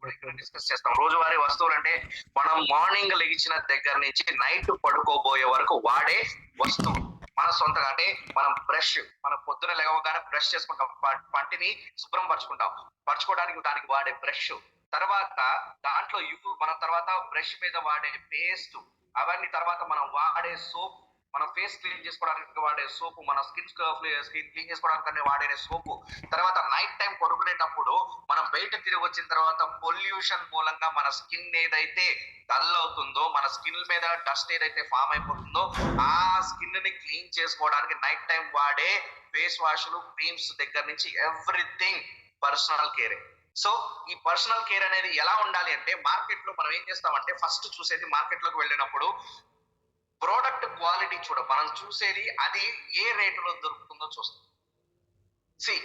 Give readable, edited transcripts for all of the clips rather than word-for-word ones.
కూడా ఇక్కడ డిస్కస్ చేస్తాం. రోజువారీ వస్తువులు అంటే మనం మార్నింగ్ లెగిచిన దగ్గర నుంచి నైట్ పడుకోబోయే వరకు వాడే వస్తువు మన సొంతగా. అంటే మనం బ్రష్, మనం పొద్దున లేవగానే బ్రష్ చేసుకుంటాం, పంటిని శుభ్రం పరచుకోవడానికి దానికి వాడే బ్రష్, తర్వాత దాంట్లో మన తర్వాత బ్రష్ మీద వాడే పేస్ట్, అవన్నీ తర్వాత మనం వాడే సోప్, మన ఫేస్ క్లీన్ చేసుకోవడానికి వాడే సోపు, మన స్కిన్ క్లీన్ చేసుకోవడానికి వాడే సోపు, తర్వాత నైట్ టైం పడుకునేటప్పుడు మనం బయట తిరిగి వచ్చిన తర్వాత పొల్యూషన్ మూలంగా మన స్కిన్ ఏదైతే డల్ అవుతుందో, మన స్కిన్ మీద డస్ట్ ఏదైతే ఫామ్ అయిపోతుందో, ఆ స్కిన్ ని క్లీన్ చేసుకోవడానికి నైట్ టైం వాడే ఫేస్ వాష్లు, క్రీమ్స్ దగ్గర నుంచి ఎవ్రీథింగ్ పర్సనల్ కేరే. సో ఈ పర్సనల్ కేర్ అనేది ఎలా ఉండాలి అంటే, మార్కెట్ లో మనం ఏం చేస్తామంటే ఫస్ట్ చూసేది, మార్కెట్ లోకి వెళ్ళినప్పుడు ప్రోడక్ట్ క్వాలిటీ మనం చూసేది అది ఏ రేటులో దొరుకుతుందో చూస్తాం. సి,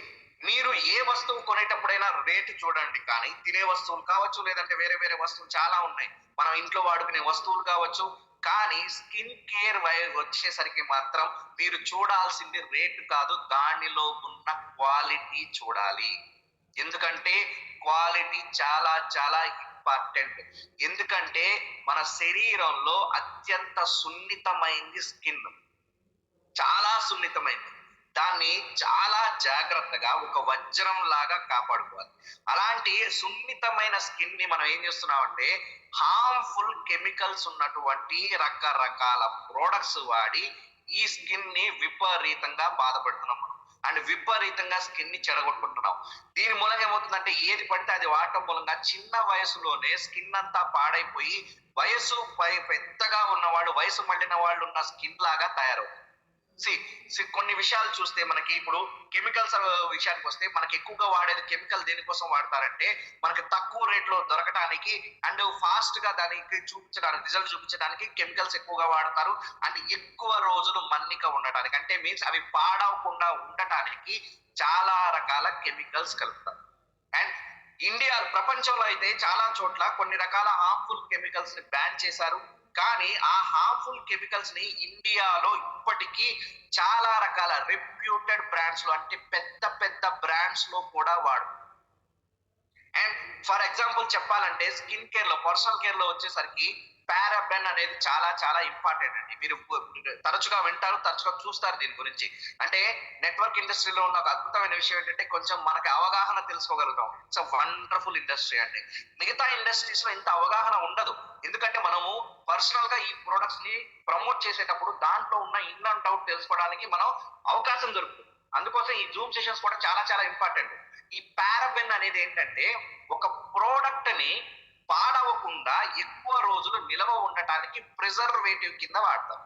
మీరు ఏ వస్తువు కొనేటప్పుడైనా రేటు చూడండి, కానీ తినే వస్తువులు కావచ్చు, లేదంటే వేరే వేరే వస్తువులు చాలా ఉన్నాయి, మనం ఇంట్లో వాడుకునే వస్తువులు కావచ్చు, కానీ స్కిన్ కేర్ వచ్చేసరికి మాత్రం మీరు చూడాల్సింది రేటు కాదు, దానిలో ఉన్న క్వాలిటీ చూడాలి. ఎందుకంటే క్వాలిటీ చాలా చాలా ఇంపార్టెంట్. ఎందుకంటే మన శరీరంలో అత్యంత సున్నితమైంది స్కిన్, చాలా సున్నితమైంది. దాన్ని చాలా జాగ్రత్తగా ఒక వజ్రం లాగా కాపాడుకోవాలి. అలాంటి సున్నితమైన స్కిన్ ని మనం ఏం చేస్తున్నామంటే, హార్మ్ఫుల్ కెమికల్స్ ఉన్నటువంటి రకరకాల ప్రోడక్ట్స్ వాడి ఈ స్కిన్ ని విపరీతంగా బాధపడుతున్నాం మనం, అండ్ విపరీతంగా స్కిన్ ని చెడగొట్టుకుంటున్నాం. దీని మూలంగా ఏమవుతుందంటే, ఏది పడితే అది వాడటం మూలంగా చిన్న వయసులోనే స్కిన్ అంతా పాడైపోయి, వయసు పెద్దగా ఉన్నవాళ్ళు, వయసు మళ్ళిన వాళ్ళు ఉన్న స్కిన్ లాగా తయారవుతుంది. కొన్ని విషయాలు చూస్తే, మనకి ఇప్పుడు కెమికల్స్ విషయానికి వస్తే, మనకి ఎక్కువగా వాడేది కెమికల్ దేనికోసం వాడతారంటే, మనకి తక్కువ రేట్ లో దొరకడానికి అండ్ ఫాస్ట్ గా దానికి రిజల్ట్ చూపించడానికి కెమికల్స్ ఎక్కువగా వాడతారు. అండ్ ఎక్కువ రోజులు మన్నిక ఉండటానికి, అంటే మీన్స్ అవి పాడవకుండా ఉండటానికి చాలా రకాల కెమికల్స్ కలుపుతారు. అండ్ ఇండియా, ప్రపంచంలో అయితే చాలా చోట్ల కొన్ని రకాల హార్మ్ఫుల్ కెమికల్స్ ని బ్యాన్ చేశారు. కానీ ఆ హార్మ్ఫుల్ కెమికల్స్ ని ఇండియాలో ఇప్పటికీ చాలా రకాల రెప్యూటెడ్ బ్రాండ్స్ లో, అంటే పెద్ద పెద్ద బ్రాండ్స్ లో కూడా వాడు. అండ్ ఫర్ ఎగ్జాంపుల్ చెప్పాలంటే, స్కిన్ కేర్ లో, పర్సనల్ కేర్ లో వచ్చేసరికి పారాబెన్ అనేది చాలా చాలా ఇంపార్టెంట్ అండి. మీరు తరచుగా వింటారు, తరచుగా చూస్తారు దీని గురించి. అంటే నెట్వర్క్ ఇండస్ట్రీలో ఉన్న ఒక అద్భుతమైన విషయం ఏంటంటే, కొంచెం మనకి అవగాహన తెలుసుకోగలుగుతాం. ఇట్స్ అ వండర్ఫుల్ ఇండస్ట్రీ అండి. మిగతా ఇండస్ట్రీస్ లో ఇంత అవగాహన ఉండదు. ఎందుకంటే మనము పర్సనల్ గా ఈ ప్రొడక్ట్స్ ని ప్రమోట్ చేసేటప్పుడు దాంట్లో ఉన్న ఇన్ అండ్ అవుట్ తెలుసుకోవడానికి మనం అవకాశం దొరుకుతుంది. అందుకోసం ఈ జూమ్ సెషన్స్ కూడా చాలా చాలా ఇంపార్టెంట్. ఈ పారాబెన్ అనేది ఏంటంటే, ఒక ప్రోడక్ట్ ని పాడవకుండా ఎక్కువ రోజులు నిలవ ఉండటానికి ప్రిజర్వేటివ్ కింద వాడతాం.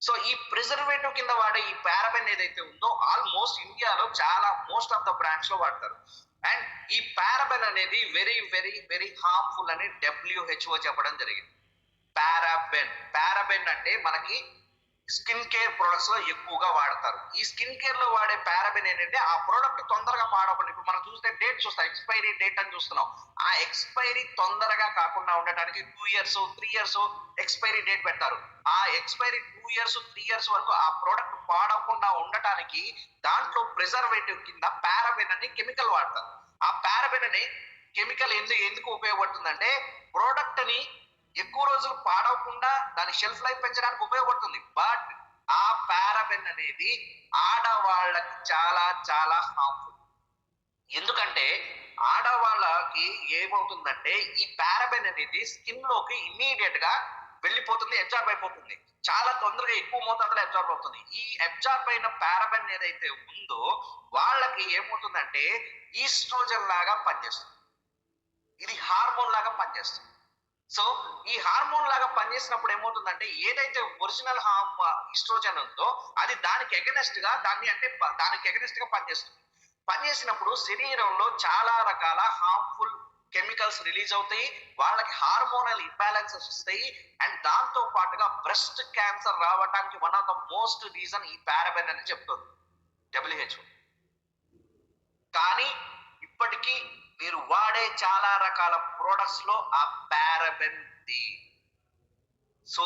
సో ఈ ప్రిజర్వేటివ్ కింద వాడే ఈ పారాబెన్ ఏదైతే ఉందో, ఆల్మోస్ట్ ఇండియాలో చాలా మోస్ట్ ఆఫ్ ద బ్రాండ్స్ లో వాడతారు. అండ్ ఈ పారాబెన్ అనేది వెరీ వెరీ వెరీ హార్మ్ఫుల్ అని WHO చెప్పడం జరిగింది. పారాబెన్ అంటే మనకి స్కిన్ కేర్ ప్రొడక్ట్స్ లో ఎక్కువగా వాడతారు. ఈ స్కిన్ కేర్ లో వాడే పారాబెన్ ఏంటంటే, ఆ ప్రోడక్ట్ తొందరగా పాడవకుండా, ఇప్పుడు మనం చూస్తే డేట్ చూస్తాం, ఎక్స్పైరీ డేట్ అని చూస్తున్నాం. ఆ ఎక్స్పైరీ తొందరగా కాకుండా ఉండటానికి 2 years 3 years ఎక్స్పైరీ డేట్ పెడతారు. ఆ ఎక్స్పైరీ 2 years 3 years వరకు ఆ ప్రోడక్ట్ పాడవకుండా ఉండటానికి దాంట్లో ప్రిజర్వేటివ్ కింద పారాబెన్ అనే కెమికల్ వాడతారు. ఆ పారాబెన్ అనే కెమికల్ ఎందుకు ఉపయోగపడుతుందంటే, ప్రోడక్ట్ ని ఎక్కువ రోజులు పాడవకుండా దాని షెల్ఫ్ లైఫ్ పెంచడానికి ఉపయోగపడుతుంది. బట్ ఆ పారాబెన్ అనేది ఆడవాళ్ళకి చాలా చాలా హార్మ్ఫుల్. ఎందుకంటే ఆడవాళ్ళకి ఏమవుతుందంటే, ఈ పారాబెన్ అనేది స్కిన్ లోకి ఇమ్మీడియట్ గా వెళ్ళిపోతుంది, అబ్జార్బ్ అయిపోతుంది. చాలా తొందరగా ఎక్కువ మోతాదులో అబ్జార్బ్ అవుతుంది. ఈ అబ్జార్బ్ అయిన పారాబెన్ ఏదైతే ఉందో, వాళ్ళకి ఏమవుతుందంటే ఈస్ట్రోజన్ లాగా పనిచేస్తుంది. ఇది హార్మోన్ లాగా పనిచేస్తుంది. సో ఈ హార్మోన్ లాగా పనిచేసినప్పుడు ఏమవుతుందంటే, ఏదైతే ఒరిజినల్ ఈస్ట్రోజన్ ఉందో అది దానికి ఎగనెస్ట్ గా పనిచేస్తుంది. పనిచేసినప్పుడు శరీరంలో చాలా రకాల హార్మ్ఫుల్ కెమికల్స్ రిలీజ్ అవుతాయి, వాళ్ళకి హార్మోనల్ ఇంబ్యాలెన్సెస్ వస్తాయి. అండ్ దాంతో పాటుగా బ్రెస్ట్ క్యాన్సర్ రావడానికి one of the most reason ఈ పారాబెన్ అని చెప్తుంది WHO. కానీ ఇప్పటికీ మీరు వాడే చాలా రకాల ప్రొడక్ట్స్ లో ఆ పారాబెన్ ది. సో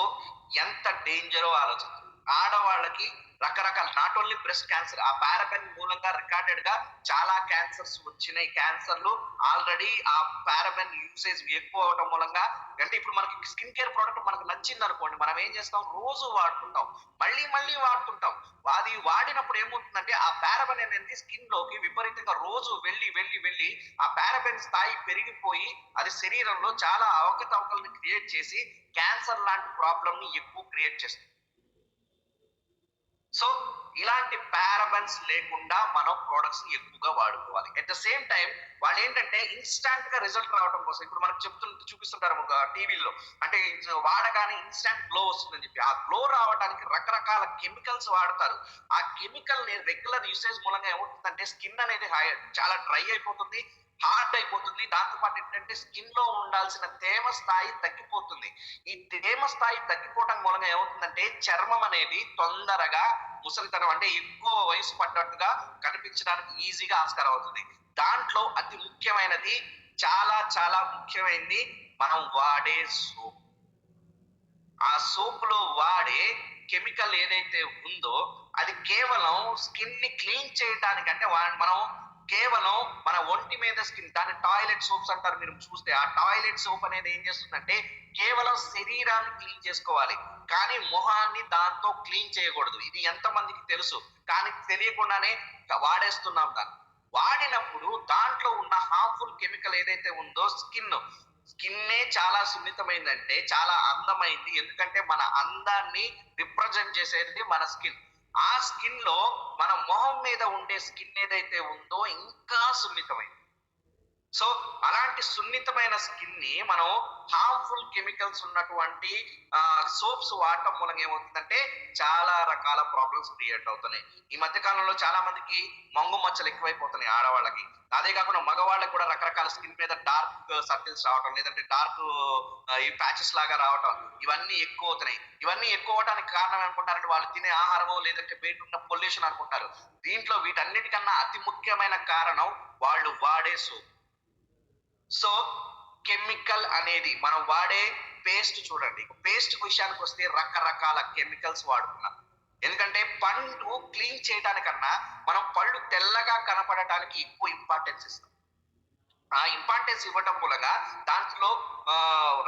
ఎంత డేంజరో ఆలోచించండి. ఆడవాళ్ళకి రకరకాల నాట్ ఓన్లీ బ్రెస్ట్ క్యాన్సర్, ఆ పారాబెన్ మూలంగా రికార్డెడ్ గా చాలా క్యాన్సర్స్ వచ్చినాయి. క్యాన్సర్లు ఆల్రెడీ ఆ పారాబెన్ యూసేజ్ ఎక్కువ అవడం మూలంగా, అంటే ఇప్పుడు మనకి స్కిన్ కేర్ ప్రోడక్ట్ మనకు నచ్చింది అనుకోండి, మనం ఏం చేస్తాం, రోజు వాడుతుంటాం, మళ్ళీ మళ్ళీ వాడుతుంటాం. అది వాడినప్పుడు ఏమవుతుందంటే ఆ పారాబెన్ అనేది స్కిన్ లోకి విపరీతంగా రోజు వెళ్ళి వెళ్ళి వెళ్ళి ఆ పారాబెన్ స్థాయి పెరిగిపోయి అది శరీరంలో చాలా అవకతవకల్ని క్రియేట్ చేసి క్యాన్సర్ లాంటి ప్రాబ్లమ్ ని ఎక్కువ క్రియేట్ చేస్తుంది. సో ఇలాంటి పారాబెన్స్ లేకుండా మనం ప్రొడక్ట్స్ ఎక్కువగా వాడుకోవాలి. ఎట్ ద సేమ్ టైం వాళ్ళు ఏంటంటే ఇన్స్టాంట్ గా రిజల్ట్ రావడం కోసం ఇప్పుడు మనకు చూపిస్తుంటారు టీవీల్లో, అంటే వాడగానే ఇన్స్టాంట్ గ్లో వస్తుందని చెప్పి. ఆ గ్లో రావడానికి రకరకాల కెమికల్స్ వాడతారు. ఆ కెమికల్ ని రెగ్యులర్ యూసేజ్ మూలంగా ఏమవుతుందంటే స్కిన్ అనేది చాలా డ్రై అయిపోతుంది, హార్డ్ అయిపోతుంది. దాంతో పాటు ఏంటంటే స్కిన్ లో ఉండాల్సిన తేమ స్థాయి తగ్గిపోతుంది. ఈ తేమ స్థాయి తగ్గిపోవడం మూలంగా ఏమవుతుందంటే చర్మం అనేది తొందరగా ముసలితనం, అంటే ఎక్కువ వయసు పడ్డట్టుగా కనిపించడానికి ఈజీగా ఆస్కారం అవుతుంది. దాంట్లో అతి ముఖ్యమైనది, చాలా చాలా ముఖ్యమైనది, మనం వాడే సోప్. ఆ సోప్ లో వాడే కెమికల్ ఏదైతే ఉందో అది కేవలం స్కిన్ ని క్లీన్ చేయడానికి, అంటే మనం కేవలం మన ఒంటి మీద స్కిన్, దాన్ని టాయిలెట్ సోప్స్ అంటారు. మీరు చూస్తే ఆ టాయిలెట్ సోప్ అనేది ఏం చేస్తుందంటే కేవలం శరీరాన్ని క్లీన్ చేసుకోవాలి, కానీ మొహాన్ని దాంతో క్లీన్ చేయకూడదు. ఇది ఎంత మందికి తెలుసు, కానీ తెలియకుండానే వాడేస్తున్నాం దాన్ని. వాడినప్పుడు దాంట్లో ఉన్న హార్మ్ఫుల్ కెమికల్ ఏదైతే ఉందో స్కిన్నే చాలా సున్నితమైందంటే చాలా అందమైంది. ఎందుకంటే మన అందాన్ని రిప్రజెంట్ చేసేది మన స్కిన్. ఆ స్కిన్ లో మన మొహం మీద ఉండే స్కిన్ ఏదైతే ఉందో ఇంకా సున్నితమైంది. సో అలాంటి సున్నితమైన స్కిన్ ని మనం హార్మ్ఫుల్ కెమికల్స్ ఉన్నటువంటి సోప్స్ వాడటం మూలంగా ఏమవుతుందంటే చాలా రకాల ప్రాబ్లమ్స్ క్రియేట్ అవుతున్నాయి. ఈ మధ్య కాలంలో చాలా మందికి మంగు మచ్చలు ఎక్కువైపోతున్నాయి ఆడవాళ్ళకి. అదే కాకుండా మగవాళ్ళకి కూడా రకరకాల స్కిన్ మీద డార్క్ సర్కిల్స్ రావటం, లేదంటే డార్క్ ఈ ప్యాచెస్ లాగా రావటం, ఇవన్నీ ఎక్కువ అవుతున్నాయి. ఇవన్నీ ఎక్కువ అవడానికి కారణం అనుకుంటారంటే వాళ్ళు తినే ఆహారమో లేదంటే బయట ఉన్న పొల్యూషన్ అనుకుంటారు. దీంట్లో వీటన్నిటికన్నా అతి ముఖ్యమైన కారణం వాళ్ళు వాడే సోప్. సో కెమికల్ అనేది మనం వాడే పేస్ట్ చూడండి. పేస్ట్ విషయానికి వస్తే రకరకాల కెమికల్స్ వాడుతున్నాం. ఎందుకంటే పండు క్లీన్ చేయడానికన్నా మనం పళ్ళు తెల్లగా కనపడటానికి ఎక్కువ ఇంపార్టెన్స్ ఇస్తాం. ఆ ఇంపార్టెన్స్ ఇవ్వటం మూలంగా దాంట్లో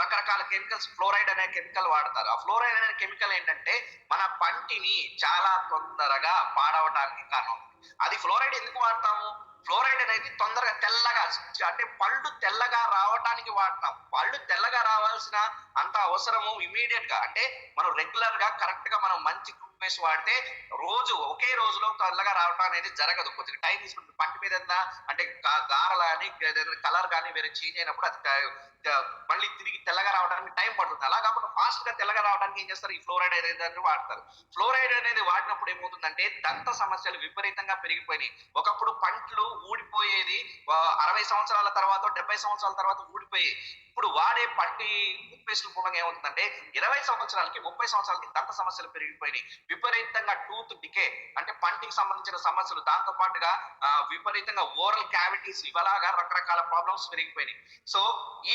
రకరకాల కెమికల్స్, ఫ్లోరైడ్ అనే కెమికల్ వాడతారు. ఆ ఫ్లోరైడ్ అనే కెమికల్ ఏంటంటే మన పంటిని చాలా తొందరగా పాడవటానికి కారణం. అది ఫ్లోరైడ్ ఎందుకు వాడతాము? ఫ్లోరైడ్ అనేది తొందరగా తెల్లగా, అంటే పళ్ళు తెల్లగా రావటానికి వాడతాం. పళ్ళు తెల్లగా రావాల్సిన అంత అవసరము ఇమీడియట్ గా, అంటే మనం రెగ్యులర్ గా కరెక్ట్ గా మనం మంచి టూత్ పేస్ట్ వాడితే రోజు ఒకే రోజులో తెల్లగా రావటం అనేది జరగదు. కొద్దిగా టైం తీసుకుంటుంది. పంటి మీద అంటే గారలు కానీ కలర్ కానీ వేరే చేంజ్ అయినప్పుడు అది మళ్ళీ తిరిగి తెల్లగా రావడానికి టైం పడుతుంది. అలా కాకుండా ఫాస్ట్ గా తెల్లగా రావడానికి ఏం చేస్తారు, ఈ ఫ్లోరైడ్ అనేది వాడతారు. ఫ్లోరైడ్ అనేది వాడినప్పుడు ఏమవుతుందంటే దంత సమస్యలు విపరీతంగా పెరిగిపోయినాయి. ఒకప్పుడు పంట్లు ఊడిపోయేది 60 సంవత్సరాల తర్వాత 70 సంవత్సరాల తర్వాత ఊడిపోయాయి. ఇప్పుడు వాడే పంటి టూత్పేస్ట్ మూలంగా ఏమవుతుందంటే 20 సంవత్సరాలకి 30 సంవత్సరాలకి దంత సమస్యలు పెరిగిపోయినాయి. విపరీతంగా టూత్ డికే, అంటే పంటికి సంబంధించిన సమస్యలు, దాంతో పాటుగా విపరీతంగా ఓరల్ క్యావిటీస్, ఇవలాగా రకరకాల ప్రాబ్లమ్స్ పెరిగిపోయినాయి. సో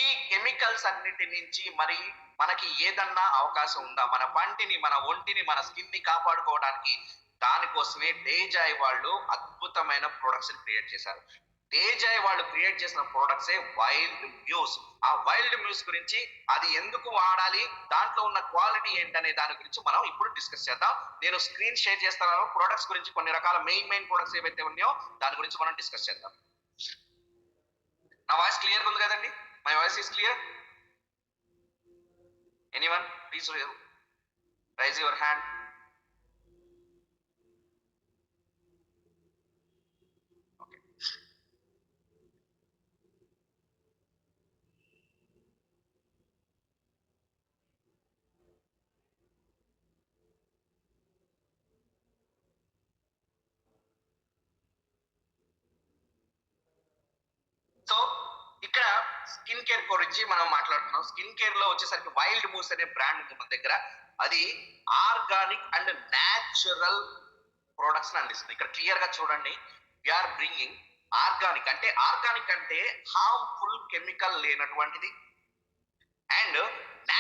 ఈ కెమికల్స్ అన్నిటి నుంచి మరి మనకి ఏదన్నా అవకాశం ఉందా మన పంటిని, మన ఒంటిని, మన స్కిన్ ని కాపాడుకోవడానికి? దానికోసమే డేజాయ్ వాళ్ళు అద్భుతమైన ప్రొడక్ట్స్ క్రియేట్ చేశారు. డేజాయ్ వాళ్ళు క్రియేట్ చేసిన ప్రొడక్ట్సే వైల్డ్ మ్యూస్. ఆ వైల్డ్ మ్యూస్ గురించి, అది ఎందుకు వాడాలి, దాంట్లో ఉన్న క్వాలిటీ ఏంటనే దాని గురించి మనం ఇప్పుడు డిస్కస్ చేద్దాం. నేను స్క్రీన్ షేర్ చేస్తాను. ప్రొడక్ట్స్ గురించి, కొన్ని రకాల మెయిన్ ప్రొడక్ట్స్ ఏవైతే ఉన్నాయో దాని గురించి మనం డిస్కస్ చేద్దాం. నా వాయిస్ క్లియర్ ఉంది కదండి? My voice is clear? Anyone please rise your hand. So ఇక్కడ స్కిన్ కేర్ గురించి మనం మాట్లాడుతున్నాం. స్కిన్ కేర్ లో వచ్చేసరికి వైల్డ్ మూస్ అనే బ్రాండ్ ఉంది మన దగ్గర. అది ఆర్గానిక్ అండ్ న్యాచురల్ ప్రొడక్ట్స్ అందిస్తుంది. ఇక్కడ క్లియర్ గా చూడండి, వీఆర్ బ్రింగింగ్ ఆర్గానిక్. అంటే ఆర్గానిక్ అంటే హార్మ్ఫుల్ కెమికల్ లేనటువంటిది, అండ్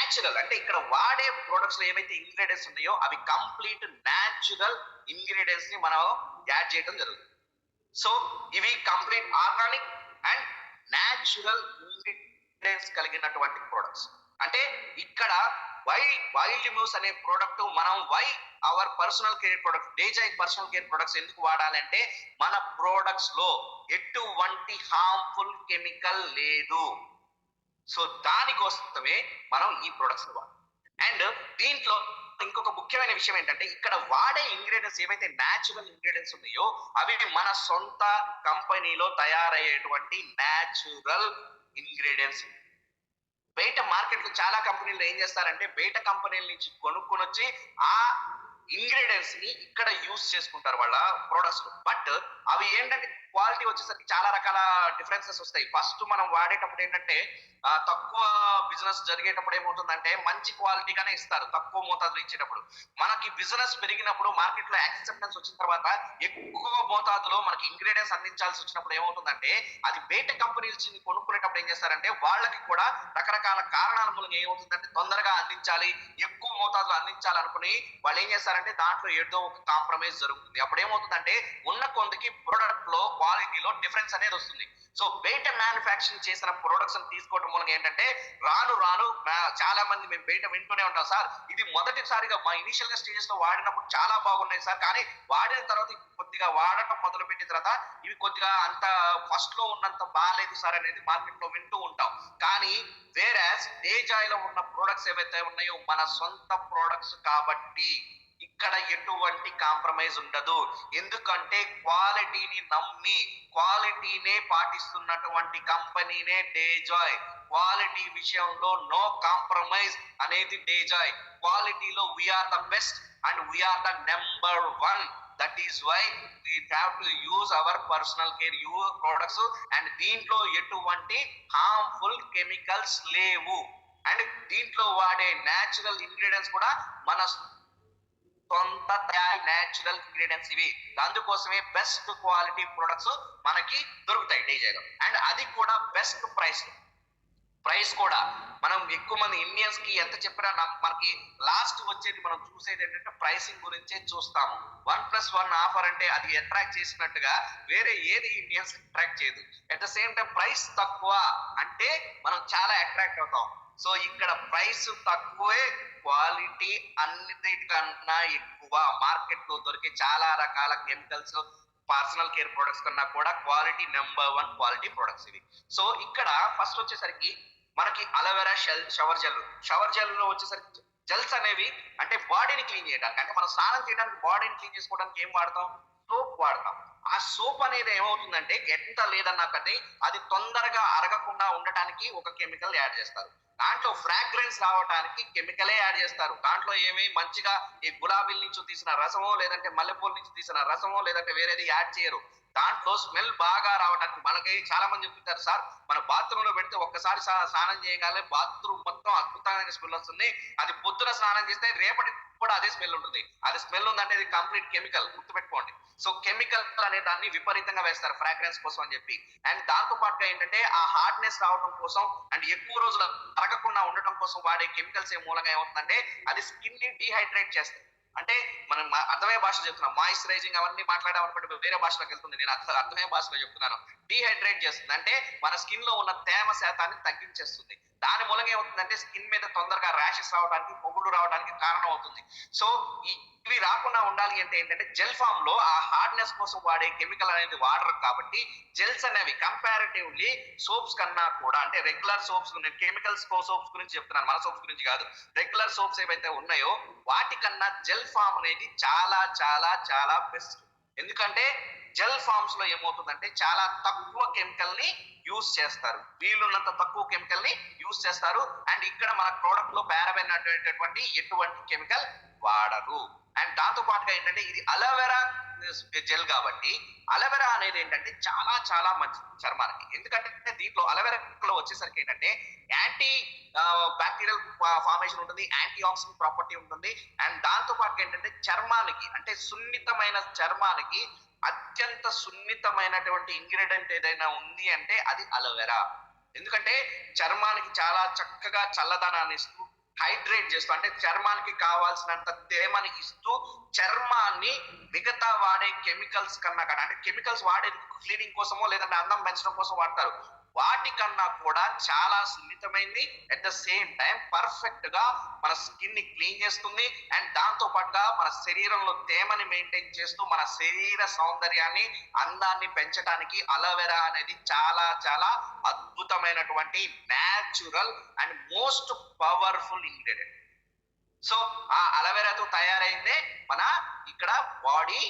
న్యాచురల్ అంటే ఇక్కడ వాడే ప్రొడక్ట్స్ లో ఏవైతే ఇంగ్రీడియంట్స్ ఉన్నాయో అవి కంప్లీట్ న్యాచురల్ ఇంగ్రీడియంట్స్ ని మనం యాడ్ చేయడం జరుగుతుంది. సో ఇవి complete organic and natural ingredients కలిగినటువంటి ప్రొడక్ట్స్. అంటే ఇక్కడ వైల్డ్ మ్యూస్ అనే ప్రోడక్ట్ మనం అవర్ పర్సనల్ కేర్ ప్రొడక్ట్ డేజాయ్ పర్సనల్ కేర్ ప్రొడక్ట్స్ ఎందుకు వాడాలంటే మన ప్రోడక్ట్స్ లో ఎటువంటి హార్మ్ఫుల్ కెమికల్ లేదు. సో దానికోసమే మనం ఈ ప్రొడక్ట్స్ వాడాలి. అండ్ దీంట్లో ఇంకొక ముఖ్యమైన విషయం ఏంటంటే ఇక్కడ వాడే ఇంగ్రీడియంట్స్ ఏవైతే న్యాచురల్ ఇంగ్రీడియంట్స్ ఉన్నాయో అవి మన సొంత కంపెనీలో తయారయ్యేటువంటి న్యాచురల్ ఇంగ్రీడియంట్స్. బయట మార్కెట్ లో చాలా కంపెనీలు ఏం చేస్తారంటే బయట కంపెనీల నుంచి కొనుక్కొని వచ్చి ఆ ఇంగ్రీడియంట్స్ ని ఇక్కడ యూజ్ చేసుకుంటారు వాళ్ళ ప్రొడక్ట్స్. బట్ అవి ఏంటంటే క్వాలిటీ వచ్చేసరికి చాలా రకాల డిఫరెన్సెస్ వస్తాయి. ఫస్ట్ మనం వాడేటప్పుడు ఏంటంటే తక్కువ బిజినెస్ జరిగేటప్పుడు ఏమవుతుందంటే మంచి క్వాలిటీగానే ఇస్తారు తక్కువ మోతాదులో ఇచ్చేటప్పుడు. మనకి బిజినెస్ పెరిగినప్పుడు మార్కెట్ లో యాక్సెప్టెన్స్ వచ్చిన తర్వాత ఎక్కువ మోతాదులో మనకి ఇంగ్రీడియంట్స్ అందించాల్సి వచ్చినప్పుడు ఏమవుతుందంటే అది బయట కంపెనీల నుంచి కొనుక్కునేటప్పుడు ఏం చేస్తారంటే వాళ్ళకి కూడా రకరకాల కారణాల మూలంగా ఏమవుతుందంటే తొందరగా అందించాలి, ఎక్కువ మోతాదులో అందించాలనుకుని వాళ్ళు ఏం చేస్తారంటే దాంట్లో ఏదో ఒక కాంప్రమైజ్ జరుగుతుంది. అప్పుడు ఏమవుతుందంటే ఉన్న కొందకి ప్రొడక్ట్ లో క్వాలిటీలో డిఫరెన్స్ అనేది వస్తుంది. సో బయట మ్యానుఫ్యాక్చరింగ్ చేసిన ప్రొడక్ట్స్ తీసుకోవడం మూలంగా ఏంటంటే రాను రాను చాలా మంది మేము బయట వింటూనే ఉంటాం, సార్ ఇది మొదటిసారిగా మా ఇనిషియల్ గా స్టేజెస్ లో వాడినప్పుడు చాలా బాగున్నాయి సార్, కానీ వాడిన తర్వాత కొద్దిగా వాడటం మొదలు పెట్టిన తర్వాత ఇవి కొద్దిగా అంత ఫస్ట్ లో ఉన్నంత బాగాలేదు సార్ అనేది మార్కెట్ లో వింటూ ఉంటాం. కానీ వేరే తేజాయ్ లో ఉన్న ప్రొడక్ట్స్ ఏవైతే ఉన్నాయో మన సొంత ప్రొడక్ట్స్ కాబట్టి ఇక్కడ ఎటువంటి కాంప్రమైజ్ ఉండదు. ఎందుకంటే క్వాలిటీని నమ్మి క్వాలిటీనే పాటిస్తున్నటువంటి కంపెనీనే డేజాయ్. క్వాలిటీ విషయంలో నో కాంప్రమైజ్ అనేది డేజాయ్. క్వాలిటీలో we're the best and we're the number 1. That is why we have to use our personal care products and దీంట్లో ఎటువంటి హార్మ్ఫుల్ కెమికల్స్ లేవు. అండ్ దీంట్లో వాడే న్యాచురల్ ఇంగ్రీడియంట్స్ కూడా మన సొంత న్యాచురల్ ఇంగ్రీడియంట్స్ ఇవి. అందుకోసమే బెస్ట్ క్వాలిటీ ప్రొడక్ట్స్ మనకి దొరుకుతాయి డేజాలో. అండ్ అది కూడా బెస్ట్ ప్రైస్ కూడా మనం ఎక్కువ మంది ఇండియన్స్ కి ఎంత చెప్పినా మనకి లాస్ట్ వచ్చేది మనం చూసేది ఏంటంటే ప్రైసింగ్ గురించే చూస్తాము. 1+1 ఆఫర్ అంటే అది అట్రాక్ట్ చేసినట్టుగా వేరే ఏది ఇండియన్స్ అట్రాక్ట్ చేయదు. At the same time price తక్కువ అంటే మనం చాలా అట్రాక్ట్ అవుతాం. సో ఇక్కడ ప్రైస్ తక్కువే, క్వాలిటీ అన్నిటికన్నా ఎక్కువ. మార్కెట్ లో దొరికే చాలా రకాల కెమికల్స్ పర్సనల్ కేర్ ప్రొడక్ట్స్ కన్నా కూడా క్వాలిటీ నెంబర్ 1 క్వాలిటీ ప్రొడక్ట్స్ ఇవి. సో ఇక్కడ ఫస్ట్ వచ్చేసరికి మనకి అలోవెరా షవర్ జెల్ లో వచ్చేసరికి జెల్స్ అనేవి అంటే బాడీని క్లీన్ చేయడానికి, అంటే మనం స్నానం చేయడానికి బాడీని క్లీన్ చేసుకోవడానికి ఏం వాడతాం, సోప్ వాడతాం. ఆ సోప్ అనేది ఏమవుతుందంటే ఎంత లేదన్నా కానీ అది తొందరగా అరగకుండా ఉండటానికి ఒక కెమికల్ యాడ్ చేస్తారు. దాంట్లో ఫ్రాగ్రెన్స్ రావడానికి కెమికలే యాడ్ చేస్తారు. దాంట్లో ఏమి మంచిగా ఈ గులాబీల నుంచి తీసిన రసమో లేదంటే మల్లెపూల నుంచి తీసిన రసమో లేదంటే వేరేది యాడ్ చేయరు. దాంట్లో స్మెల్ బాగా రావడానికి మనకి చాలా మంది చెప్తుంటారు, సార్ మన బాత్రూమ్ లో పెడితే ఒక్కసారి స్నానం చేయగానే బాత్రూమ్ మొత్తం అద్భుతమైన స్మెల్ వస్తుంది, అది పొద్దున స్నానం చేస్తే రేపటి కూడా అదే స్మెల్ ఉంటుంది. అది స్మెల్ ఉందంటే ఇది కంప్లీట్ కెమికల్, గుర్తుపెట్టుకోండి. సో కెమికల్ అనే దాన్ని విపరీతంగా వేస్తారు ఫ్రాగ్రెన్స్ కోసం అని చెప్పి. అండ్ దాంతో పాటుగా ఏంటంటే ఆ హార్డ్నెస్ రావడం కోసం అండ్ ఎక్కువ రోజులు అరగకుండా ఉండటం కోసం వాడే కెమికల్స్ మూలంగా ఏమవుతుందంటే అది స్కిన్ ని డీహైడ్రేట్ చేస్తుంది. అంటే మనం అర్థమయ్యే భాషలో చెప్తున్నాం, మాయిశ్చరైజింగ్ అవన్నీ మాట్లాడామనుకుంటే వేరే భాషలోకి వెళ్తుంది, నేను అర్థమయ్యే భాషలో చెప్తున్నాను. డీహైడ్రేట్ చేస్తుంది అంటే మన స్కిన్ లో ఉన్న తేమ శాతాన్ని తగ్గించేస్తుంది. దాని మూలంగా ఏమవుతుందంటే స్కిన్ మీద తొందరగా ర్యాషెస్ రావడానికి, పొగుళ్ళు రావడానికి కారణం అవుతుంది. సో ఇవి రాకుండా ఉండాలి అంటే ఏంటంటే జెల్ ఫామ్ లో ఆ హార్డ్నెస్ కోసం వాడే కెమికల్ అనేది వాడరు కాబట్టి జెల్స్ అనేవి కంపారిటివ్లీ సోప్స్ కన్నా కూడా, అంటే రెగ్యులర్ సోప్స్, నేను కెమికల్స్ సోప్స్ గురించి చెప్తున్నాను, మన సోప్స్ గురించి కాదు. రెగ్యులర్ సోప్స్ ఏవైతే ఉన్నాయో వాటికన్నా జెల్ ఫామ్ అనేది చాలా చాలా చాలా బెస్ట్. ఎందుకంటే జెల్ ఫార్మ్స్ లో ఏమవుతుందంటే చాలా తక్కువ కెమికల్ ని యూజ్ చేస్తారు, వీలున్నంత తక్కువ కెమికల్ ని యూజ్ చేస్తారు. అండ్ ఇక్కడ మన ప్రోడక్ట్ లో పారాబెన్ అనేటటువంటి ఎటువంటి కెమికల్ వాడరు. అండ్ దాంతో పాటుగా ఏంటంటే ఇది అలోవెరా జెల్ కాబట్టి అలోవెరా అనేది ఏంటంటే చాలా చాలా మంచి చర్మానికి. ఎందుకంటే దీంట్లో అలోవెరాలో వచ్చేసరికి ఏంటంటే యాంటీ బ్యాక్టీరియల్ ఫార్మేషన్ ఉంటుంది, యాంటీ ఆక్సిడెంట్ ప్రాపర్టీ ఉంటుంది. అండ్ దాంతో పాటు ఏంటంటే చర్మానికి, అంటే సున్నితమైన చర్మానికి అత్యంత సున్నితమైనటువంటి ఇంగ్రీడియంట్ ఏదైనా ఉంది అంటే అది అలోవెరా. ఎందుకంటే చర్మానికి చాలా చక్కగా చల్లదనాన్ని ఇస్తూ హైడ్రేట్ చేస్తూ అంటే చర్మానికి కావాల్సినంత తేమని ఇస్తూ చర్మాన్ని మిగతా వాడే కెమికల్స్ కన్నా కానీ అంటే కెమికల్స్ వాడేది క్లీనింగ్ కోసమో లేదంటే అందం పెంచడం కోసం వాడతారు. వాటికన్నా కూడా చాలా సున్నితమైంది. At the same time perfect గా మన స్కిన్ ని క్లీన్ చేస్తుంది. అండ్ దాంతో పాటుగా మన శరీరంలో తేమని మెయింటైన్ చేస్తూ మన శరీర సౌందర్యాన్ని అందాన్ని పెంచడానికి అలోవెరా అనేది చాలా చాలా అద్భుతమైనటువంటి natural and most powerful ingredient. So ఆ అలోవెరాతో తయారైందే మన ఇక్కడ బాడీ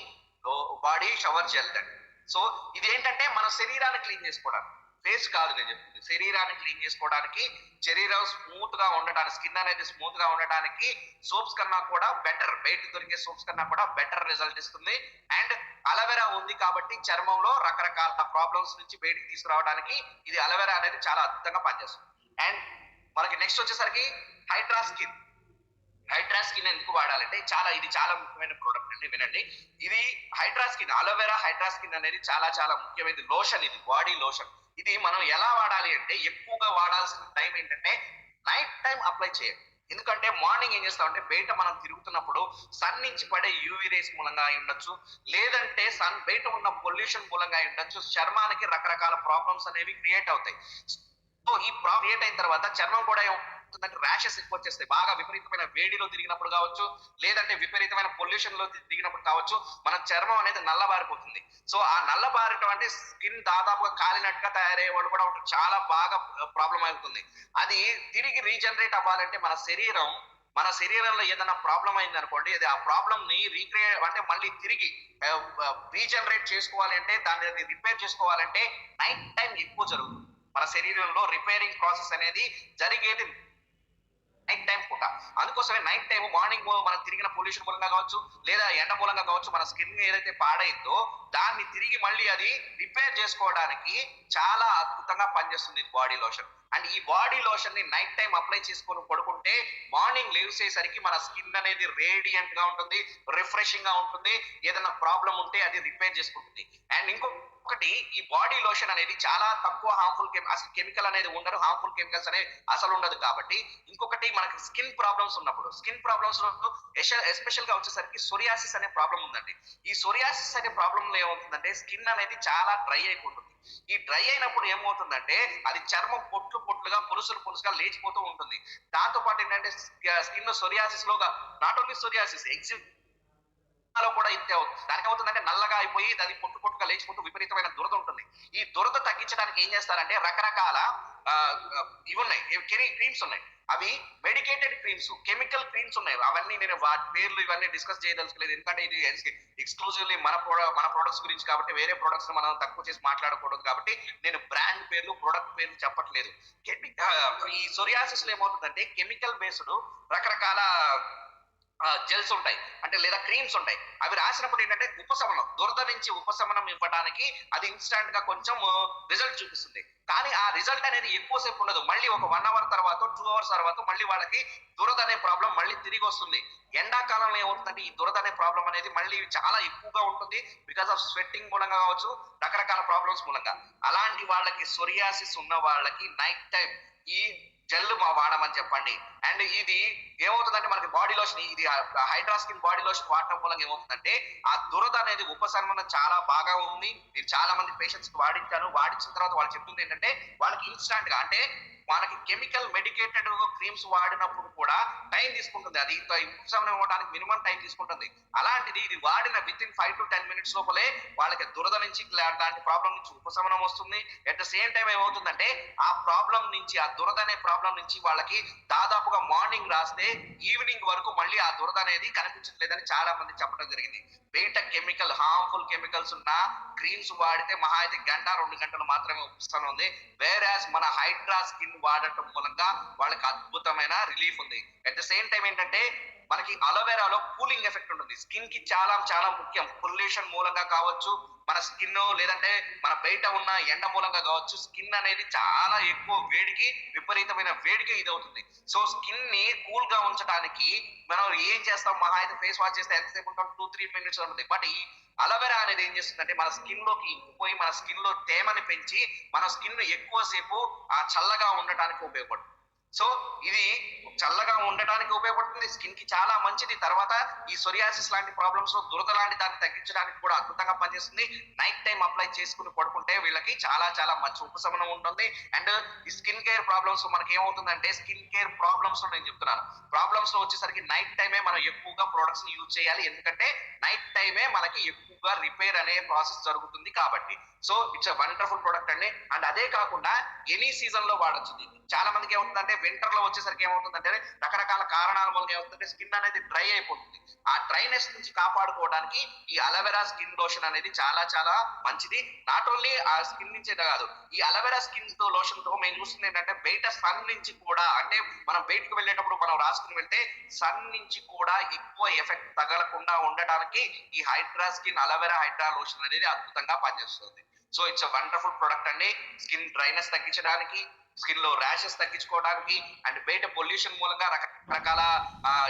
బాడీ షవర్ జెల్ అండి. సో ఇదేంటంటే మన శరీరాన్ని క్లీన్ చేసుకోవడానికి, ఫేస్ కాదు నేను చెప్తుంది, శరీరాన్ని క్లీన్ చేసుకోవడానికి, శరీరం స్మూత్ గా ఉండడానికి, స్కిన్ అనేది స్మూత్ గా ఉండడానికి సోప్స్ కన్నా కూడా బెటర్, బయట దొరికే సోప్స్ కన్నా కూడా బెటర్ రిజల్ట్ ఇస్తుంది. అండ్ అలోవెరా ఉంది కాబట్టి చర్మంలో రకరకాల ప్రాబ్లమ్స్ నుంచి బయటికి తీసుకురావడానికి ఇది అలోవెరా అనేది చాలా అద్భుతంగా పనిచేస్తుంది. అండ్ మనకి నెక్స్ట్ వచ్చేసరికి హైడ్రా స్కిన్. హైడ్రా స్కిన్ ఎందుకు వాడాలంటే ఇది చాలా ముఖ్యమైన ప్రోడక్ట్ అండి, వినండి. ఇది hydra skin, aloe vera hydra skin అనేది చాలా చాలా ముఖ్యమైనది లోషన్. ఇది బాడీ లోషన్. ఇది మనం ఎలా వాడాలి అంటే ఎక్కువగా వాడాల్సిన టైం ఏంటంటే నైట్ టైం అప్లై చేయాలి. ఎందుకంటే మార్నింగ్ ఏం చేస్తామంటే బయట మనం తిరుగుతున్నప్పుడు సన్ నుంచి పడే యూవీ రేస్ మూలంగా అయి ఉండొచ్చు, లేదంటే సన్ బయట ఉన్న పొల్యూషన్ మూలంగా అయి ఉండొచ్చు, చర్మానికి రకరకాల ప్రాబ్లమ్స్ అనేవి క్రియేట్ అవుతాయి. సో ఈ క్రియేట్ అయిన తర్వాత చర్మం కూడా ర్యాషెస్ ఎక్కువ వచ్చేస్తాయి. బాగా విపరీతమైన వేడిలో తిరిగినప్పుడు కావచ్చు, లేదంటే విపరీతమైన పొల్యూషన్ లో తిరిగినప్పుడు కావచ్చు, మన చర్మం అనేది నల్లబారిపోతుంది. సో ఆ నల్లబారటం అంటే స్కిన్ దాదాపుగా కాలినట్టుగా తయారయ్యే వాళ్ళు కూడా ఉంటారు. చాలా బాగా ప్రాబ్లం అవుతుంది. అది తిరిగి రీజనరేట్ అవ్వాలంటే మన శరీరంలో ఏదైనా ప్రాబ్లం అయింది అనుకోండి, అది ఆ ప్రాబ్లమ్ ని రీక్రియేట్ అంటే మళ్ళీ తిరిగి రీజనరేట్ చేసుకోవాలి అంటే, దాన్ని రిపేర్ చేసుకోవాలంటే నైట్ టైం ఎక్కువ జరుగుతుంది. మన శరీరంలో రిపేరింగ్ ప్రాసెస్ అనేది జరిగేది నైట్ టైం పూట. అందుకోసమే నైట్ టైం మార్నింగ్ మనం తిరిగిన పొల్యూషన్ మూలంగా కావచ్చు, లేదా ఎండ మూలంగా కావచ్చు, మన స్కిన్ ఏదైతే పాడైందో దాన్ని తిరిగి మళ్ళీ అది రిపేర్ చేసుకోవడానికి చాలా అద్భుతంగా పనిచేస్తుంది బాడీ లోషన్. అండ్ ఈ బాడీ లోషన్ ని నైట్ టైం అప్లై చేసుకొని పడుకుంటే మార్నింగ్ లేచేసరికి మన స్కిన్ అనేది రేడియంట్ గా ఉంటుంది, రిఫ్రెషింగ్ గా ఉంటుంది. ఏదైనా ప్రాబ్లం ఉంటే అది రిపేర్ చేసుకుంటుంది. అండ్ ఇంకొకటి, ఈ బాడీ లోషన్ అనేది చాలా తక్కువ హార్మ్ఫుల్ అసలు కెమికల్ అనేది ఉండదు, హార్మ్ఫుల్ కెమికల్స్ అనేది అసలు ఉండదు. కాబట్టి ఇంకొకటి, మనకి స్కిన్ ప్రాబ్లమ్స్ ఉన్నప్పుడు, స్కిన్ ప్రాబ్లమ్స్ ఎస్పెషల్ గా వచ్చేసరికి సోరియాసిస్ అనే ప్రాబ్లం ఉందండి. ఈ సోరియాసిస్ అనే ప్రాబ్లం లో ఏమవుతుందంటే స్కిన్ అనేది చాలా డ్రై అయిపోతుంది. ఈ డ్రై అయినప్పుడు ఏమవుతుందంటే అది చర్మం పొట్లు పొట్లుగా పులుసుగా లేచిపోతూ ఉంటుంది. దాంతో పాటు ఏంటంటే స్కిన్ సోరియాసిస్ లోగా నాట్ ఓన్లీ సోరియాసిస్, లో కూడా ఇంతే అవుతుంది. దానికి ఏమవుతుందంటే నల్లగా అయిపోయి అది పొట్టుగా లేచిపోతూ విపరీతమైన దురద ఉంటుంది. ఈ దురద తగ్గించడానికి ఏం చేస్తారంటే రకరకాల ఇవి ఉన్నాయి, క్రీమ్స్ ఉన్నాయి. అవి మెడికేటెడ్ క్రీమ్స్, కెమికల్ క్రీమ్స్ ఉన్నాయి. అవన్నీ నేను వాటి పేర్లు ఇవన్నీ డిస్కస్ చేయదలుచుకోలేదు, ఎందుకంటే ఇది ఎక్స్క్లూజివ్లీ మన ప్రొడక్ట్స్ గురించి కాబట్టి వేరే ప్రొడక్ట్స్ మనం తక్కువ చేసి మాట్లాడకూడదు. కాబట్టి నేను బ్రాండ్ పేర్లు, ప్రొడక్ట్ పేర్లు చెప్పట్లేదు. ఈ సోరియాసిస్ లో ఏమవుతుందంటే కెమికల్ బేస్డ్ రకరకాల జెల్స్ ఉంటాయి, అంటే లేదా క్రీమ్స్ ఉంటాయి. అవి రాసినప్పుడు ఏంటంటే ఉపశమనం, దురద నుంచి ఉపశమనం ఇవ్వడానికి అది ఇన్స్టాంట్ గా కొంచెం రిజల్ట్ చూపిస్తుంది. కానీ ఆ రిజల్ట్ అనేది ఎక్కువసేపు ఉండదు. మళ్ళీ ఒక 1 అవర్ తర్వాత 2 అవర్స్ తర్వాత మళ్ళీ వాళ్ళకి దురద అనే ప్రాబ్లం మళ్ళీ తిరిగి వస్తుంది. ఎండాకాలంలో ఏమవుతుందంటే ఈ దురద అనే ప్రాబ్లం అనేది మళ్ళీ చాలా ఎక్కువగా ఉంటుంది. బికాస్ ఆఫ్ స్వెట్టింగ్ మూలంగా కావచ్చు, రకరకాల ప్రాబ్లమ్స్ మూలంగా. అలాంటి వాళ్ళకి, సోరియాసిస్ ఉన్న వాళ్ళకి నైట్ టైం ఈ జెల్ వాడమని చెప్పండి. అండ్ ఇది ఏమవుతుందంటే మనకి బాడీ లోషన్, ఇది హైడ్రా స్కిన్ బాడీ లోషన్ వాడటం మూలంగా ఏమవుతుందంటే ఆ దురద అనేది ఉపశమనం చాలా బాగా ఉంది. నేను చాలా మంది పేషెంట్స్ కి వాడించాను. వాడించిన తర్వాత వాళ్ళు చెప్తుంది ఏంటంటే వాళ్ళకి ఇన్స్టాంట్ గా, అంటే మనకి కెమికల్ మెడికేటెడ్ క్రీమ్స్ వాడినప్పుడు కూడా టైం తీసుకుంటుంది. అది ఉపశమనం ఇవ్వడానికి మినిమం టైం తీసుకుంటుంది. అలాంటిది ఇది వాడిన విత్ ఇన్ 5 to 10 minutes లోపలే వాళ్ళకి దురద నుంచి, అలాంటి ప్రాబ్లం నుంచి ఉపశమనం వస్తుంది. అట్ ద సేమ్ టైం ఏమవుతుందంటే ఆ ప్రాబ్లం నుంచి, ఆ దురద అనే ప్రాబ్లం నుంచి వాళ్ళకి దాదాపుగా మార్నింగ్ రాస్తే ఈవినింగ్ వరకు మళ్ళీ ఆ దురద అనేది కనిపించట్లేదని చాలా మంది చెప్పడం జరిగింది. బయట హార్మ్ఫుల్ కెమికల్స్ ఉన్న క్రీమ్స్ వాడితే మహా అయితే 1-2 గంటలు మాత్రమే ఉపశమనం ఉంది. వేరాస్ మన హైడ్రా స్కిన్ వాడటం మూలంగా వాళ్ళకి అద్భుతమైన రిలీఫ్ ఉంది. అట్ ద సేమ్ టైం ఏంటంటే మనకి అలోవెరాలో కూలింగ్ ఎఫెక్ట్ ఉంటుంది. స్కిన్ కి చాలా చాలా ముఖ్యం. పొల్యూషన్ మూలంగా కావచ్చు, మన స్కిన్ లేదంటే మన బయట ఉన్న ఎండ మూలంగా కావచ్చు, స్కిన్ అనేది చాలా ఎక్కువ వేడికి, విపరీతమైన వేడికి ఇది అవుతుంది. సో స్కిన్ ని కూల్ గా ఉంచడానికి మనం ఏం చేస్తాం, మహా అయితే ఫేస్ వాష్ చేస్తే ఎంతసేపు ఉంటాం, 2-3 minutes ఉంటుంది. బట్ ఈ అలోవెరా అనేది ఏం చేస్తుందంటే మన స్కిన్ లోకి ఇంకిపోయి మన స్కిన్ లో తేమని పెంచి మన స్కిన్ ఎక్కువసేపు చల్లగా ఉండటానికి ఉపయోగపడుతుంది. సో ఇది చల్లగా ఉండటానికి ఉపయోగపడుతుంది. స్కిన్‌కి చాలా మంచిది. తర్వాత ఈ సోరియాసిస్ లాంటి ప్రాబ్లమ్స్, దురద లాంటి దాన్ని తగ్గించడానికి కూడా అద్భుతంగా పనిచేస్తుంది. నైట్ టైమ్ అప్లై చేసుకొని పడుకుంటే వీళ్ళకి చాలా చాలా మంచి ఉపశమనం ఉంటుంది. అండ్ ఈ స్కిన్ కేర్ ప్రాబ్లమ్స్ మనకేమవుతుందంటే స్కిన్ కేర్ ప్రాబ్లమ్స్‌లో నేను చెప్తున్నాను. ప్రాబ్లమ్స్‌లో వచ్చేసరికి నైట్ టైమే మనం ఎక్కువగా ప్రొడక్ట్స్‌ని యూజ్ చేయాలి. ఎందుకంటే నైట్ టైమే మనకి ఎక్కువగా రిపేర్ అనే ప్రాసెస్ జరుగుతుంది కాబట్టి. So it's a wonderful product అండి. అండ్ అదే కాకుండా ఎనీ సీజన్‌లో వాడొచ్చు దీన్ని. చాలా మందికి ఏమవుతుందంటే వింటర్ లో వచ్చేసరికి ఏమవుతుందంటే రకరకాల కారణాల వల్ల ఏమవుతుందంటే స్కిన్ అనేది డ్రై అయిపోతుంది. ఆ డ్రైనెస్ నుంచి కాపాడుకోవడానికి ఈ అలోవెరా స్కిన్ లోషన్ అనేది చాలా చాలా మంచిది. నాట్ ఓన్లీ ఆ స్కిన్ నుంచే కాదు, ఈ అలోవెరా స్కిన్ తో లోషన్ తో మేము చూస్తుంది ఏంటంటే బయట సన్ నుంచి కూడా, అంటే మనం బయటకు వెళ్ళేటప్పుడు మనం రాసుకుని వెళ్తే సన్ నుంచి కూడా ఎక్కువ ఎఫెక్ట్ తగలకుండా ఉండటానికి ఈ hydra skin aloe vera hydra lotion అనేది అద్భుతంగా పనిచేస్తుంది. So it's a wonderful product అండి. స్కిన్ డ్రైనెస్ తగ్గించడానికి, స్కిన్ లో ర్యాషెస్ తగ్గించుకోవడానికి, అండ్ బయట పొల్యూషన్ మూలంగా రకరకాల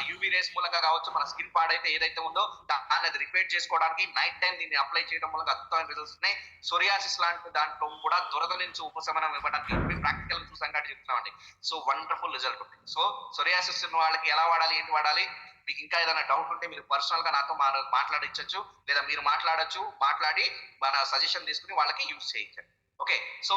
యూవీ రేస్ మూలంగా కావచ్చు మన స్కిన్ పాడైతే ఏదైతే ఉందో దాన్ని అది రిపేర్ చేసుకోవడానికి నైట్ టైం దీన్ని అప్లై చేయడం మూలంగా అద్భుతమైన రిజల్ట్స్ ఉన్నాయి. సోరియాసిస్ లాంటి దాంట్లో కూడా దురద నుంచి ఉపశమనం ఇవ్వడానికి మేము ప్రాక్టికల్ చూసాం కాబట్టి చెప్తున్నామండి. So wonderful result. So psoriasis ఉన్న వాళ్ళకి ఎలా వాడాలి, ఏంటి వాడాలి, మీకు ఇంకా ఏదైనా డౌట్ ఉంటే మీరు పర్సనల్ గా నాతో మాట్లాడించవచ్చు, లేదా మీరు మాట్లాడొచ్చు, మాట్లాడి మన సజెషన్ తీసుకుని వాళ్ళకి యూజ్ చేయించండి. ఓకే. సో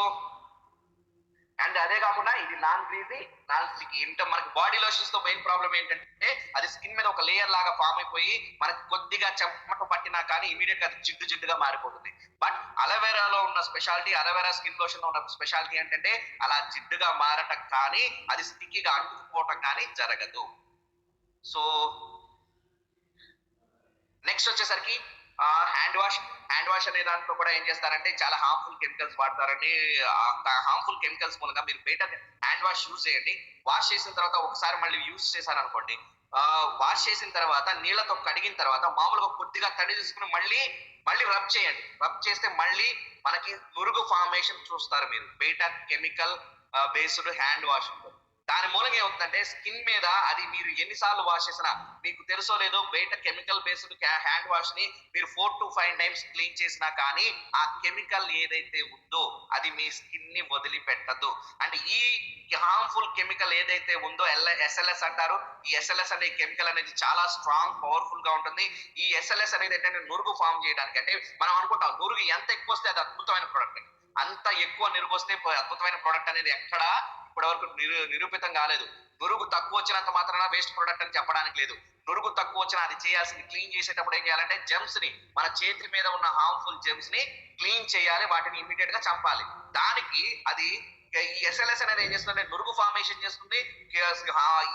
అండ్ అదే కాకుండా ఇది నాన్ గ్రీజీ, నాన్ స్టిక్కీ. ఏంటో మనకి బాడీ లోషన్స్ తో మెయిన్ ప్రాబ్లం ఏంటంటే అది స్కిన్ మీద ఒక లేయర్ లాగా ఫామ్ అయిపోయి మనకి కొద్దిగా చెమట పట్టినా కానీ ఇమీడియట్ గా అది జిడ్డు జిడ్డుగా మారిపోతుంది. బట్ అలోవెరాలో ఉన్న స్పెషాలిటీ, అలోవెరా స్కిన్ లోషన్ లో ఉన్న స్పెషాలిటీ ఏంటంటే అలా జిడ్డుగా మారటం కానీ అది స్టిక్కీగా అంటుకుపోవటం కానీ జరగదు. సో నెక్స్ట్ వచ్చేసరికి హ్యాండ్ వాష్. హ్యాండ్ వాష్ అనే దాంట్లో కూడా ఏం చేస్తారంటే చాలా హార్మ్ఫుల్ కెమికల్స్ వాడతారండి. హార్మ్ఫుల్ కెమికల్స్ మూలంగా మీరు బయట హ్యాండ్ వాష్ యూజ్ చేయండి. వాష్ చేసిన తర్వాత ఒకసారి మళ్ళీ యూజ్ చేశారనుకోండి, వాష్ చేసిన తర్వాత నీళ్ళతో కడిగిన తర్వాత మామూలుగా కొద్దిగా తడి తీసుకుని మళ్ళీ మళ్ళీ రబ్ చేయండి. రబ్ చేస్తే మళ్ళీ మనకి నురుగు ఫార్మేషన్ చూస్తారు మీరు బయట కెమికల్ బేస్డ్ హ్యాండ్ వాష్. దాని మూలంగా ఏమవుతుందంటే స్కిన్ మీద అది మీరు ఎన్నిసార్లు వాష్ చేసినా, మీకు తెలుసో లేదో బయట కెమికల్ బేస్డ్ హ్యాండ్ వాష్ ని మీరు 4 to 5 టైమ్స్ క్లీన్ చేసినా కానీ ఆ కెమికల్ ఏదైతే ఉందో అది మీ స్కిన్ ని వదిలిపెట్టదు. అండ్ ఈ హార్మ్ఫుల్ కెమికల్ ఏదైతే ఉందో ఎస్ఎల్ఎస్ అంటారు. ఈ ఎస్ఎల్ఎస్ అనే కెమికల్ అనేది చాలా స్ట్రాంగ్ పవర్ఫుల్ గా ఉంటుంది. ఈ ఎస్ఎల్ఎస్ అనేది ఏంటంటే నురుగు ఫామ్ చేయడానికి, అంటే మనం అనుకుంటాం నురుగు ఎంత ఎక్కువ వస్తే అది అద్భుతమైన ప్రోడక్ట్, అంత ఎక్కువ నురుగు వస్తే అద్భుతమైన ప్రోడక్ట్ అనేది ఎక్కడ ఇప్పటి వరకు నిరూపితం కాలేదు. నురుగు తక్కువ వచ్చినంత మాత్రాన వేస్ట్ ప్రోడక్ట్ అని చెప్పడానికి లేదు. నురుగు తక్కువ వచ్చినా అది చేయాల్సింది క్లీన్ చేసేటప్పుడు ఏం చేయాలంటే జెమ్స్ ని, మన చేతి మీద ఉన్న హార్మ్ఫుల్ జెమ్స్ ని క్లీన్ చేయాలి, వాటిని ఇమీడియట్ గా చంపాలి. దానికి అది ఈ ఎస్ఎల్ఎస్ అనేది ఏం చేస్తుందంటే నురుగు ఫార్మేషన్ చేస్తుంది.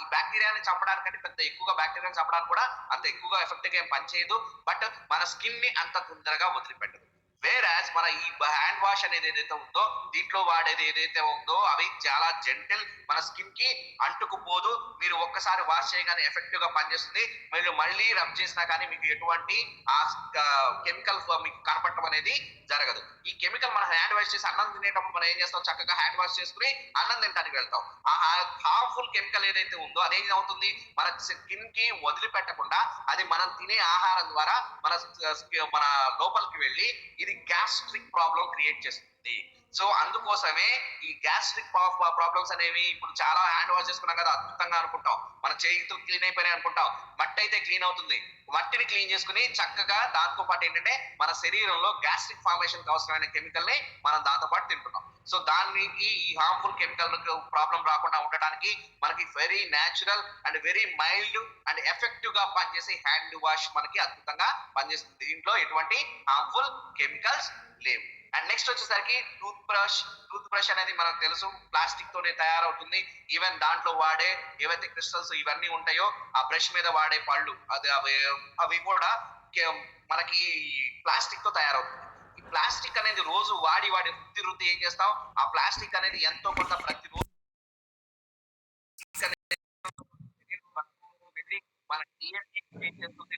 ఈ బ్యాక్టీరియాని చంపడానికంటే పెద్ద ఎక్కువగా బ్యాక్టీరియాని చంపడానికి కూడా అంత ఎక్కువగా ఎఫెక్ట్ గా ఏం పనిచేయదు. బట్ మన స్కిన్ ని అంత తొందరగా వదిలిపెట్టదు. వేరాస్ మన ఈ హ్యాండ్ వాష్ అనేది ఏదైతే ఉందో దీంట్లో వాడేది ఏదైతే ఉందో అవి చాలా జెంటిల్, మన స్కిన్ కి అంటుకుపోదు. మీరు ఒక్కసారి వాష్ చేయగానే ఎఫెక్టివ్ గా పనిచేస్తుంది. మీరు మళ్ళీ రబ్ చేసినా కానీ మీకు ఎటువంటి ఆ కెమికల్ మీకు కనపడటం అనేది జరగదు. ఈ కెమికల్ మన హ్యాండ్ వాష్ చేసి అన్నం తినేటప్పుడు మనం ఏం చేస్తాం, చక్కగా హ్యాండ్ వాష్ చేసుకుని అన్నం తినడానికి వెళ్తాం. ఆ హార్మ్ఫుల్ కెమికల్ ఏదైతే ఉందో అదేమవుతుంది మన స్కిన్ కి వదిలిపెట్టకుండా అది మనం తినే ఆహారం ద్వారా మన మన లోపలికి వెళ్ళి ఇది గ్యాస్ట్రిక్ ప్రాబ్లం క్రియేట్ చేస్తుంది. సో అందుకోసమే ఈ గ్యాస్ట్రిక్ ప్రాబ్లమ్స్ అనేవి ఇప్పుడు చాలా హ్యాండ్ వాష్ చేసుకున్నాం కదా అద్భుతంగా అనుకుంటాం, మన చేతులు క్లీన్ అయిపోయినాయి అనుకుంటాం. మట్టి అయితే క్లీన్ అవుతుంది. మట్టిని క్లీన్ చేసుకుని చక్కగా దాంతో పాటు ఏంటంటే మన శరీరంలో గ్యాస్ట్రిక్ ఫార్మేషన్ అవసరమైన కెమికల్ ని మనం దాంతో పాటు తింటున్నాం. సో దానికి ఈ హార్మ్ఫుల్ కెమికల్ ప్రాబ్లం రాకుండా ఉండడానికి మనకి very natural and very mild and effective గా పనిచేసే హ్యాండ్ వాష్ మనకి అద్భుతంగా పనిచేస్తుంది. దీంట్లో ఎటువంటి హార్మ్ఫుల్ కెమికల్స్ లేవు. అండ్ నెక్స్ట్ వచ్చేసరికి టూత్ బ్రష్. టూత్ బ్రష్ అనేది మనకు తెలుసు ప్లాస్టిక్ తోనే తయారవుతుంది. ఈవెన్ దాంట్లో వాడే ఏవైతే క్రిస్టల్స్ ఇవన్నీ ఉంటాయో ఆ బ్రష్ మీద వాడే పళ్ళు అది అవి కూడా మనకి ప్లాస్టిక్ తో తయారవుతుంది. ఈ ప్లాస్టిక్ అనేది రోజు వాడి వాడి వృత్తి వృత్తి ఏం చేస్తాం, ఆ ప్లాస్టిక్ అనేది ఎంతో కొంత ప్రతి రోజు మన డిఎన్ఏ ఏం చేస్తుంది,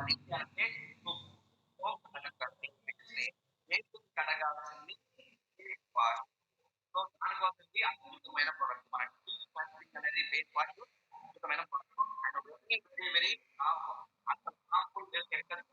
చేసుకోవాలి అంటే కడగండి. చేతులు కడగాల్సింది ఫేస్ వాష్. సో దానికోసంకి అద్భుతమైన ప్రొడక్ట్ మనకి ఫేస్ అనేది ఫేస్ వాష్ అద్భుతమైన ప్రొడక్ట్ అండ్ వెరీ వెరీ అసలు హార్మ్ఫుల్ కెమికల్స్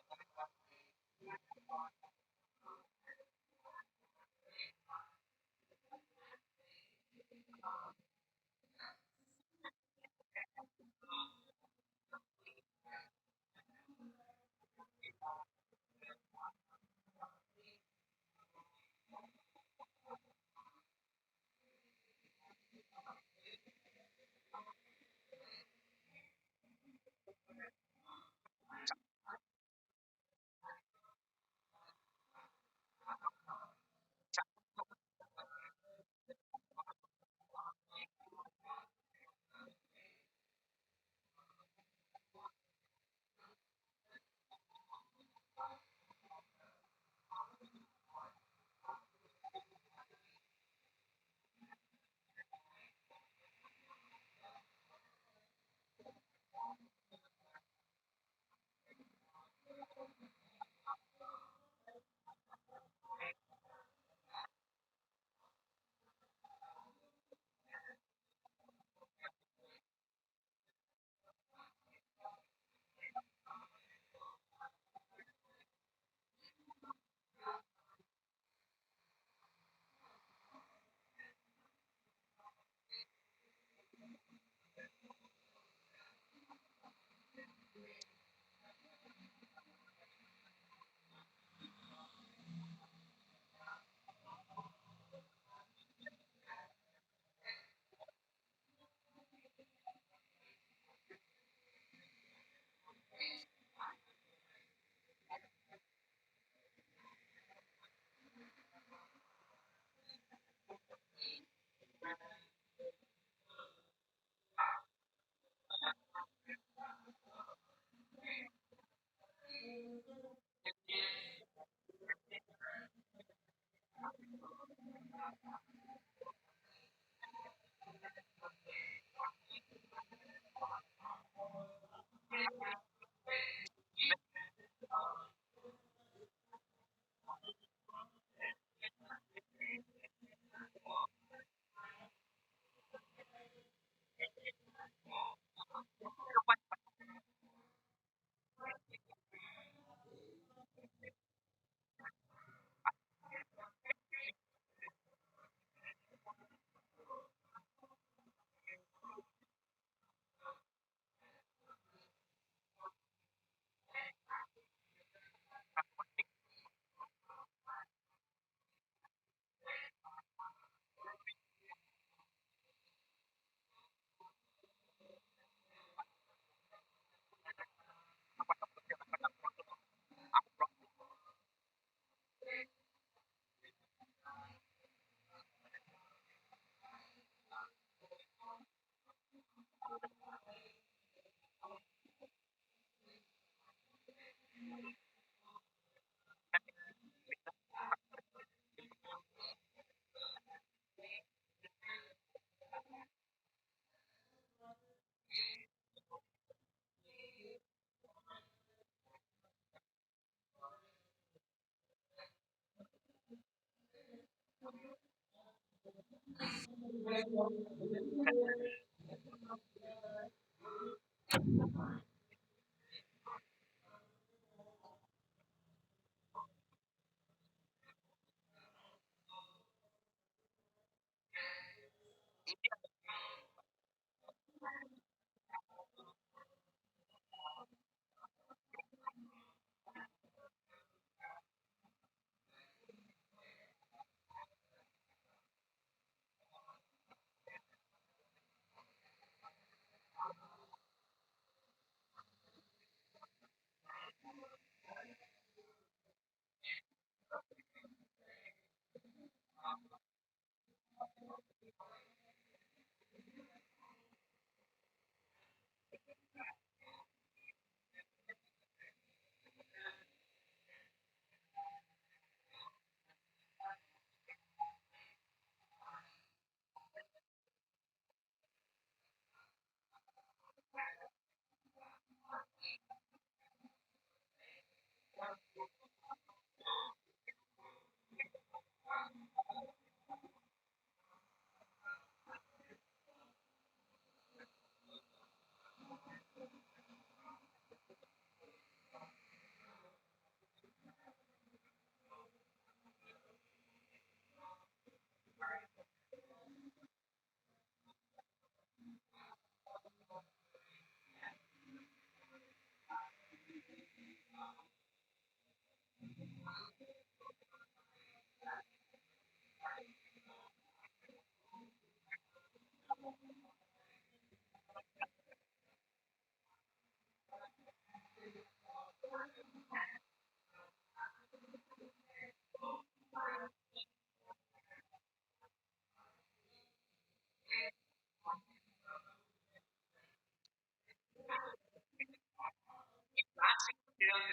ఈ ప్లాస్టిక్ మెటీరియల్స్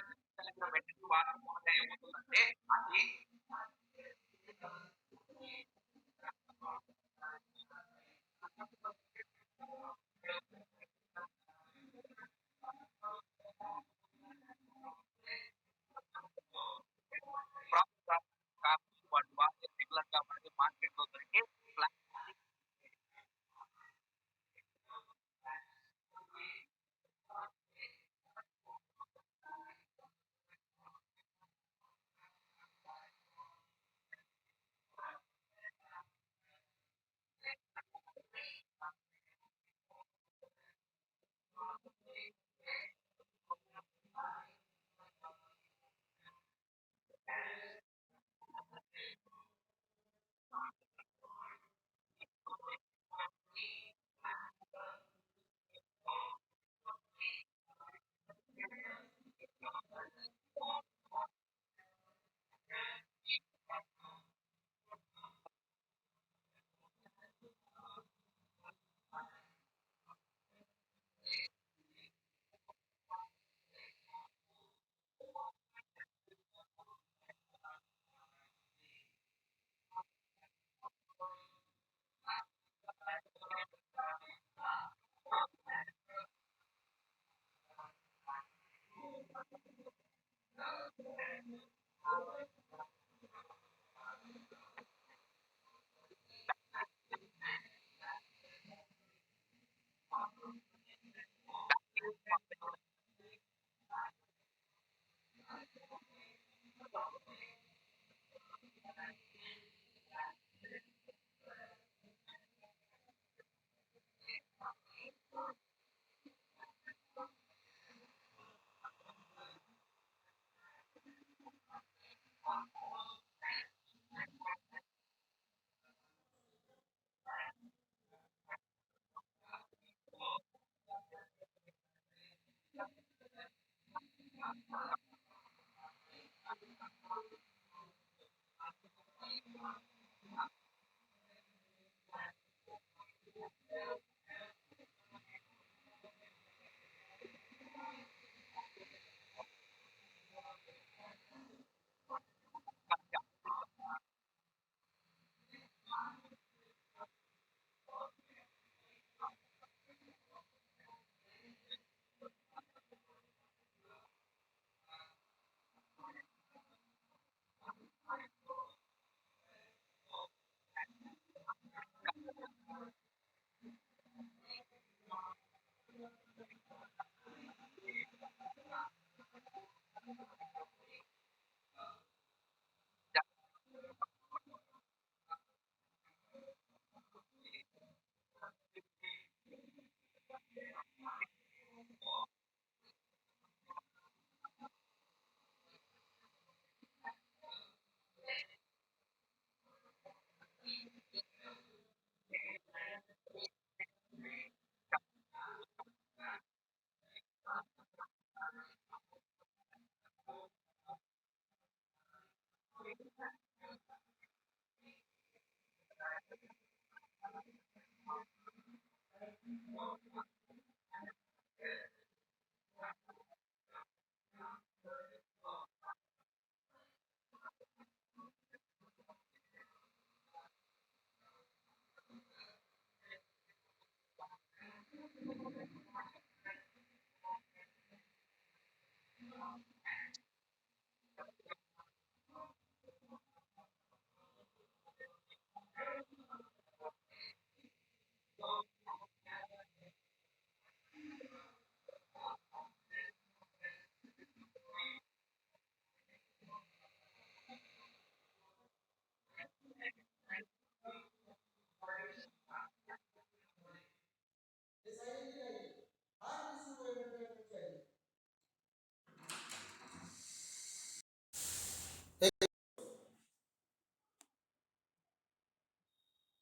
వెంటనే వాడడం వల్ల ఏమవుతుందంటే అది ప్రాసెస్ కాబట్టి వాటి వాడే రెగ్యులర్ గా మనకి మార్కెట్ లో దొరికే ప్లాస్టిక్